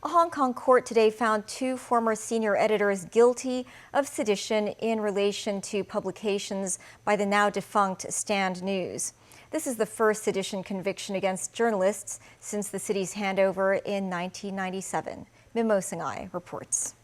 A Hong Kong court today found two former senior editors guilty of sedition in relation to publications by the now-defunct Stand News. This is the first sedition conviction against journalists since the city's handover in 1997. Mu綫新聞 reports.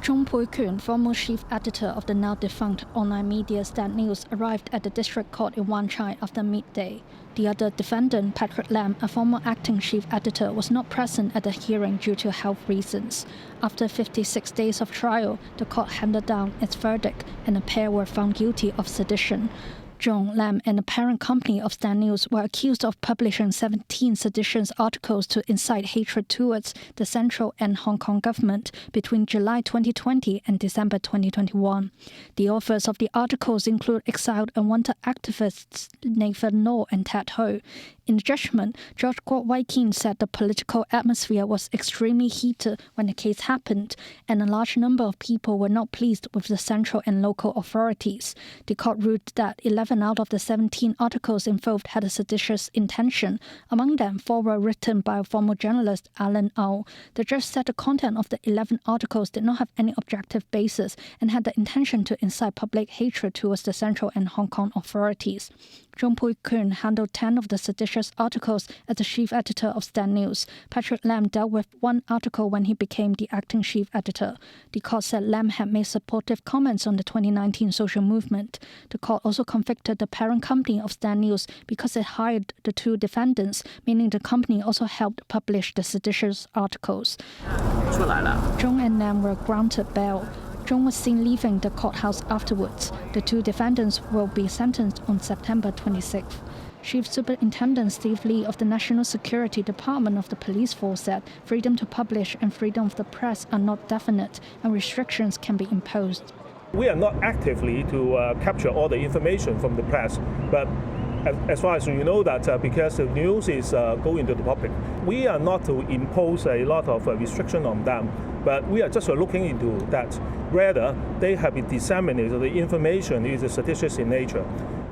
Chung Pui-Kun, former chief editor of the now-defunct online media Stand News, arrived at the district court in Wan Chai after midday. The other defendant, Patrick Lam, a former acting chief editor, was not present at the hearing due to health reasons. After 56 days of trial, the court handed down its verdict and the pair were found guilty of sedition. John Lam and the parent company of Stand News were accused of publishing 17 seditious articles to incite hatred towards the central and Hong Kong government between July 2020 and December 2021. The authors of the articles include exiled and wanted activists Nathan Law and Ted Ho. In the judgment, Judge Kwok Wai Kin said the political atmosphere was extremely heated when the case happened, and a large number of people were not pleased with the central and local authorities. The court ruled that 11 out of the 17 articles involved had a seditious intention. Among them, 4 were written by a former journalist, Alan Au. The judge said the content of the 11 articles did not have any objective basis and had the intention to incite public hatred towards the central and Hong Kong authorities. Chung Pui-Kun handled 10 of the seditious articles as the chief editor of Stand News. Patrick Lam dealt with 1 article when he became the acting chief editor. The court said Lam had made supportive comments on the 2019 social movement. The court also convicted the parent company of Stand News because it hired the 2 defendants, meaning the company also helped publish the seditious articles. Chung and Lam were granted bail. Chung was seen leaving the courthouse afterwards. The 2 defendants will be sentenced on September 26th. Chief Superintendent Steve Lee of the National Security Department of the Police Force said freedom to publish and freedom of the press are not definite and restrictions can be imposed. We are not actively to capture all the information from the press, but as far as you know that because the news is going to the public, we are not to impose a lot of restriction on them, but we are just looking into that. Rather, they have been disseminated, the information is seditious in nature.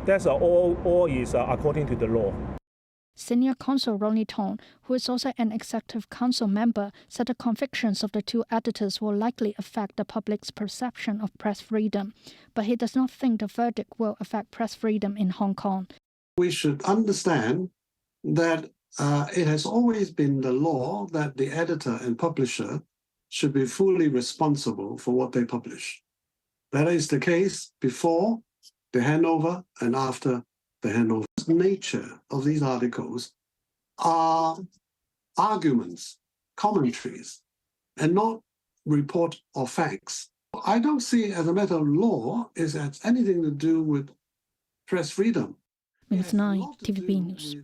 That's all is according to the law. Senior counsel Ronnie Tong, who is also an executive council member, said the convictions of the 2 editors will likely affect the public's perception of press freedom, but he does not think the verdict will affect press freedom in Hong Kong. We should understand that it has always been the law that the editor and publisher should be fully responsible for what they publish. That is the case before the handover and after the handover. The nature of these articles are arguments, commentaries, and not report or facts. I don't see as a matter of law it has anything to do with press freedom. Mu綫新聞 TVB News.